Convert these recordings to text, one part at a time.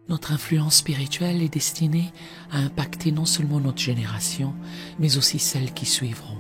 Notre influence spirituelle est destinée à impacter non seulement notre génération, mais aussi celles qui suivront.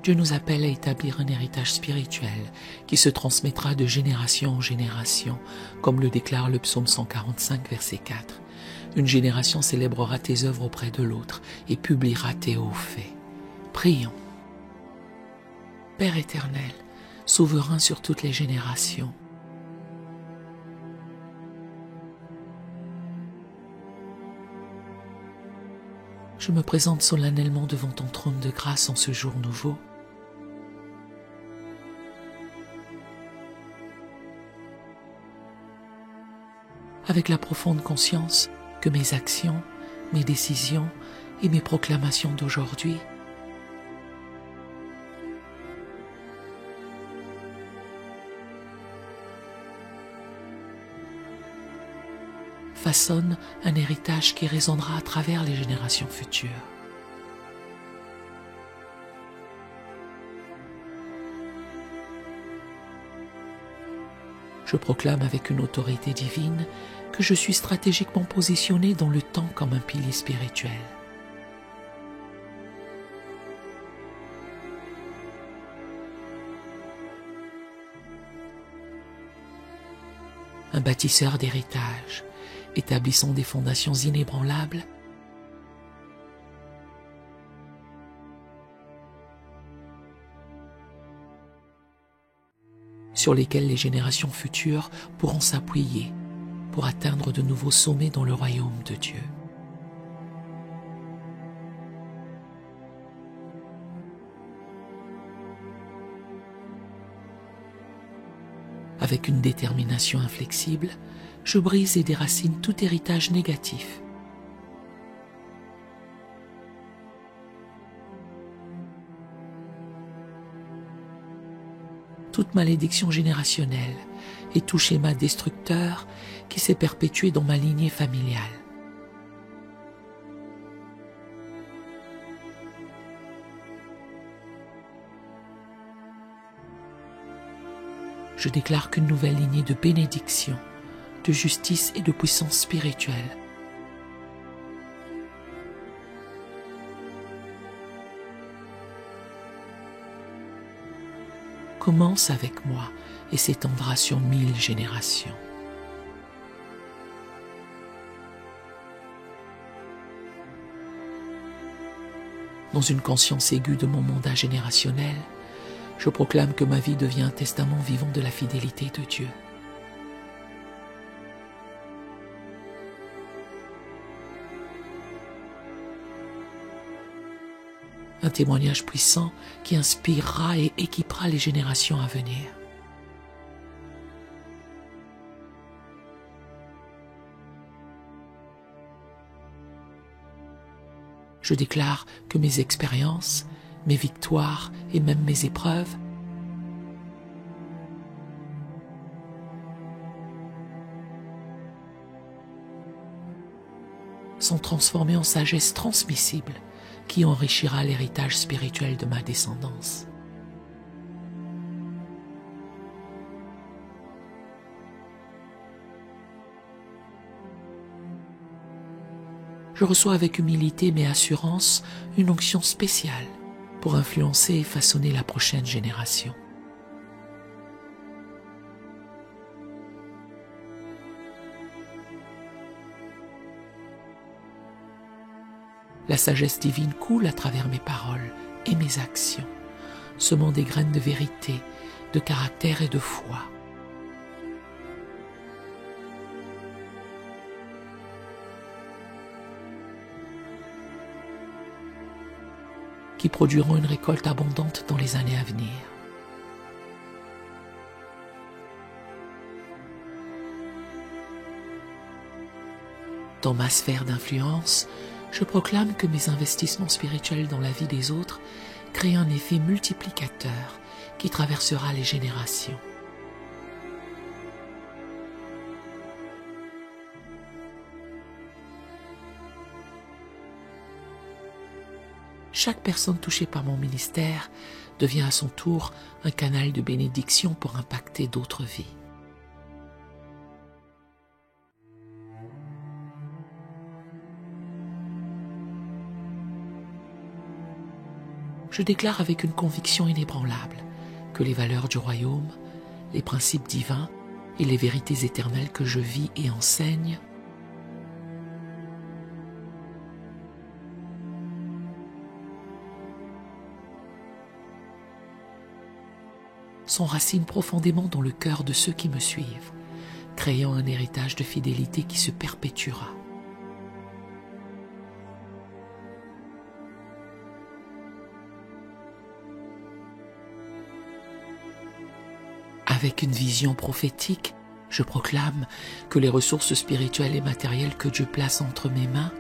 Dieu nous appelle à établir un héritage spirituel qui se transmettra de génération en génération, comme le déclare le psaume 145, verset 4. Une génération célébrera tes œuvres auprès de l'autre et publiera tes hauts faits. Prions. Père éternel, souverain sur toutes les générations, je me présente solennellement devant ton trône de grâce en ce jour nouveau. Avec la profonde conscience que mes actions, mes décisions et mes proclamations d'aujourd'hui façonnent un héritage qui résonnera à travers les générations futures. Je proclame avec une autorité divine que je suis stratégiquement positionné dans le temps comme un pilier spirituel. Un bâtisseur d'héritage, établissant des fondations inébranlables sur lesquelles les générations futures pourront s'appuyer pour atteindre de nouveaux sommets dans le royaume de Dieu. Avec une détermination inflexible, je brise et déracine tout héritage négatif. Toute malédiction générationnelle et tout schéma destructeur qui s'est perpétué dans ma lignée familiale. Je déclare qu'une nouvelle lignée de bénédiction, de justice et de puissance spirituelle commence avec moi et s'étendra sur 1000 générations. Dans une conscience aiguë de mon mandat générationnel, je proclame que ma vie devient un testament vivant de la fidélité de Dieu. Un témoignage puissant qui inspirera et équipera les générations à venir. Je déclare que mes expériences, mes victoires et même mes épreuves sont transformées en sagesse transmissible qui enrichira l'héritage spirituel de ma descendance. Je reçois avec humilité mais assurance une onction spéciale pour influencer et façonner la prochaine génération. La sagesse divine coule à travers mes paroles et mes actions, semant des graines de vérité, de caractère et de foi. Qui produiront une récolte abondante dans les années à venir. Dans ma sphère d'influence, je proclame que mes investissements spirituels dans la vie des autres créent un effet multiplicateur qui traversera les générations. Chaque personne touchée par mon ministère devient à son tour un canal de bénédiction pour impacter d'autres vies. Je déclare avec une conviction inébranlable que les valeurs du royaume, les principes divins et les vérités éternelles que je vis et enseigne s'enracinent profondément dans le cœur de ceux qui me suivent, créant un héritage de fidélité qui se perpétuera. Avec une vision prophétique, je proclame que les ressources spirituelles et matérielles que Dieu place entre mes mains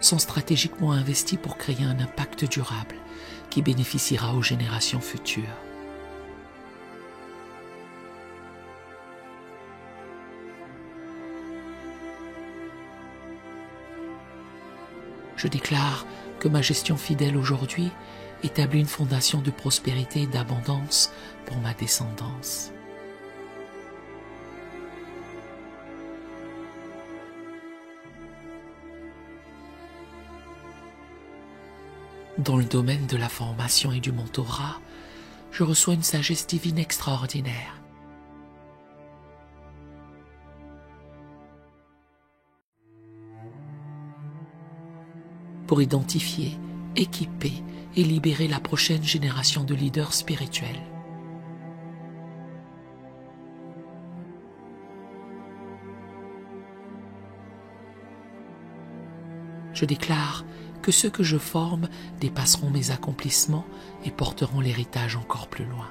sont stratégiquement investies pour créer un impact durable qui bénéficiera aux générations futures. Je déclare que ma gestion fidèle aujourd'hui établit une fondation de prospérité et d'abondance pour ma descendance. Dans le domaine de la formation et du mentorat, je reçois une sagesse divine extraordinaire. Pour identifier, équiper et libérer la prochaine génération de leaders spirituels. Je déclare que ceux que je forme dépasseront mes accomplissements et porteront l'héritage encore plus loin.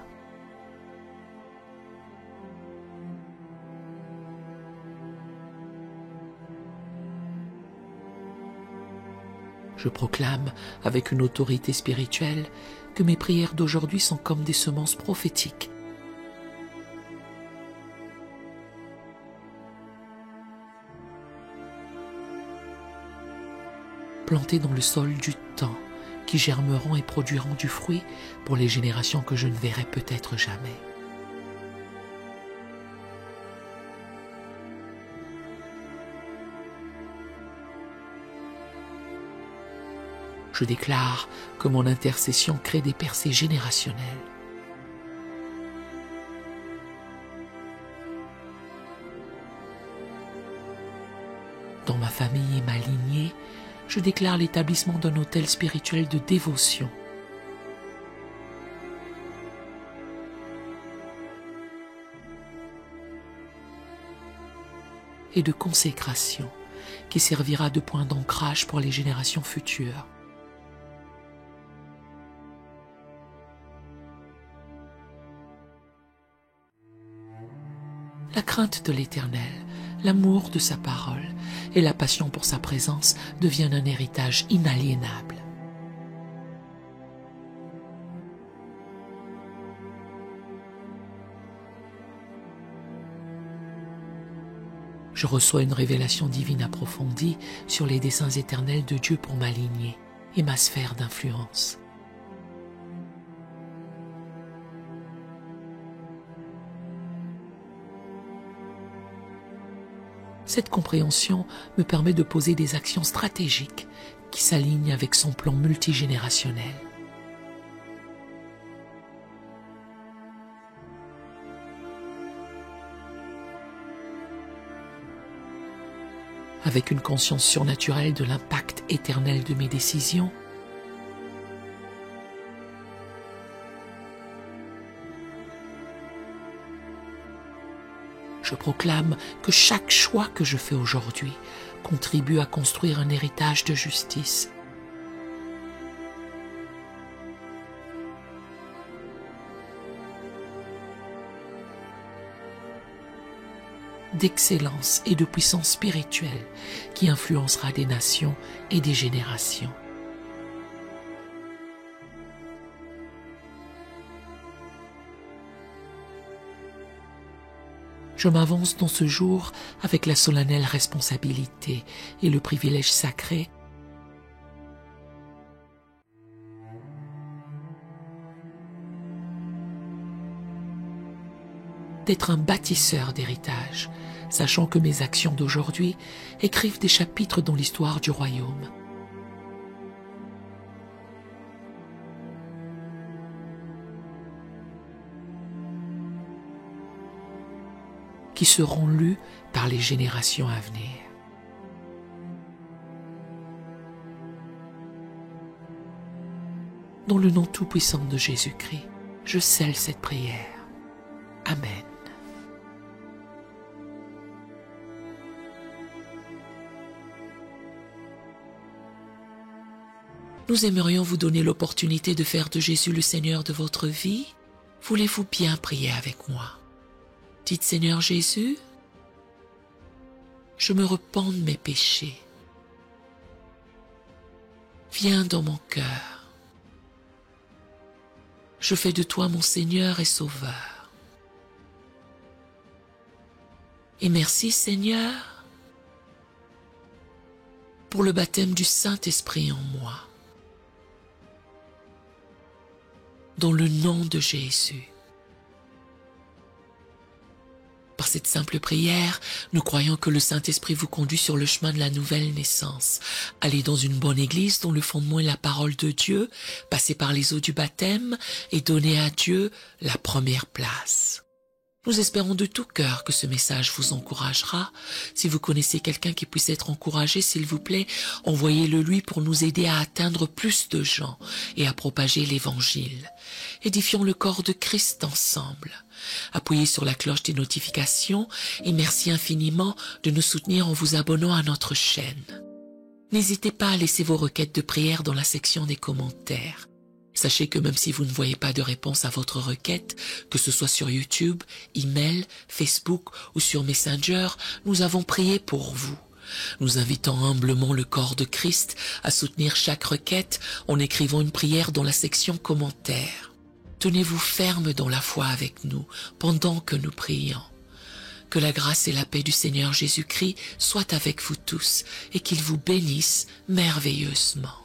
Je proclame avec une autorité spirituelle que mes prières d'aujourd'hui sont comme des semences prophétiques. Plantées dans le sol du temps, qui germeront et produiront du fruit pour les générations que je ne verrai peut-être jamais. Je déclare que mon intercession crée des percées générationnelles. Dans ma famille et ma lignée, je déclare l'établissement d'un autel spirituel de dévotion. Et de consécration qui servira de point d'ancrage pour les générations futures. La crainte de l'Éternel, l'amour de sa parole et la passion pour sa présence deviennent un héritage inaliénable. Je reçois une révélation divine approfondie sur les desseins éternels de Dieu pour ma lignée et ma sphère d'influence. Cette compréhension me permet de poser des actions stratégiques qui s'alignent avec son plan multigénérationnel. Avec une conscience surnaturelle de l'impact éternel de mes décisions, je proclame que chaque choix que je fais aujourd'hui contribue à construire un héritage de justice. D'excellence et de puissance spirituelle qui influencera des nations et des générations. Je m'avance dans ce jour avec la solennelle responsabilité et le privilège sacré d'être un bâtisseur d'héritage, sachant que mes actions d'aujourd'hui écrivent des chapitres dans l'histoire du royaume. Qui seront lus par les générations à venir. Dans le nom tout-puissant de Jésus-Christ, je scelle cette prière. Amen. Nous aimerions vous donner l'opportunité de faire de Jésus le Seigneur de votre vie. Voulez-vous bien prier avec moi? Dites Seigneur Jésus, je me repens de mes péchés. Viens dans mon cœur. Je fais de toi mon Seigneur et Sauveur. Et merci Seigneur pour le baptême du Saint-Esprit en moi. Dans le nom de Jésus. Par cette simple prière, nous croyons que le Saint-Esprit vous conduit sur le chemin de la nouvelle naissance. Allez dans une bonne église dont le fondement est la parole de Dieu, passez par les eaux du baptême et donnez à Dieu la première place. Nous espérons de tout cœur que ce message vous encouragera. Si vous connaissez quelqu'un qui puisse être encouragé, s'il vous plaît, envoyez-le lui pour nous aider à atteindre plus de gens et à propager l'Évangile. Édifions le corps de Christ ensemble. Appuyez sur la cloche des notifications et merci infiniment de nous soutenir en vous abonnant à notre chaîne. N'hésitez pas à laisser vos requêtes de prière dans la section des commentaires. Sachez que même si vous ne voyez pas de réponse à votre requête, que ce soit sur YouTube, email, Facebook ou sur Messenger, nous avons prié pour vous. Nous invitons humblement le corps de Christ à soutenir chaque requête en écrivant une prière dans la section commentaires. Tenez-vous ferme dans la foi avec nous pendant que nous prions. Que la grâce et la paix du Seigneur Jésus-Christ soient avec vous tous et qu'il vous bénisse merveilleusement.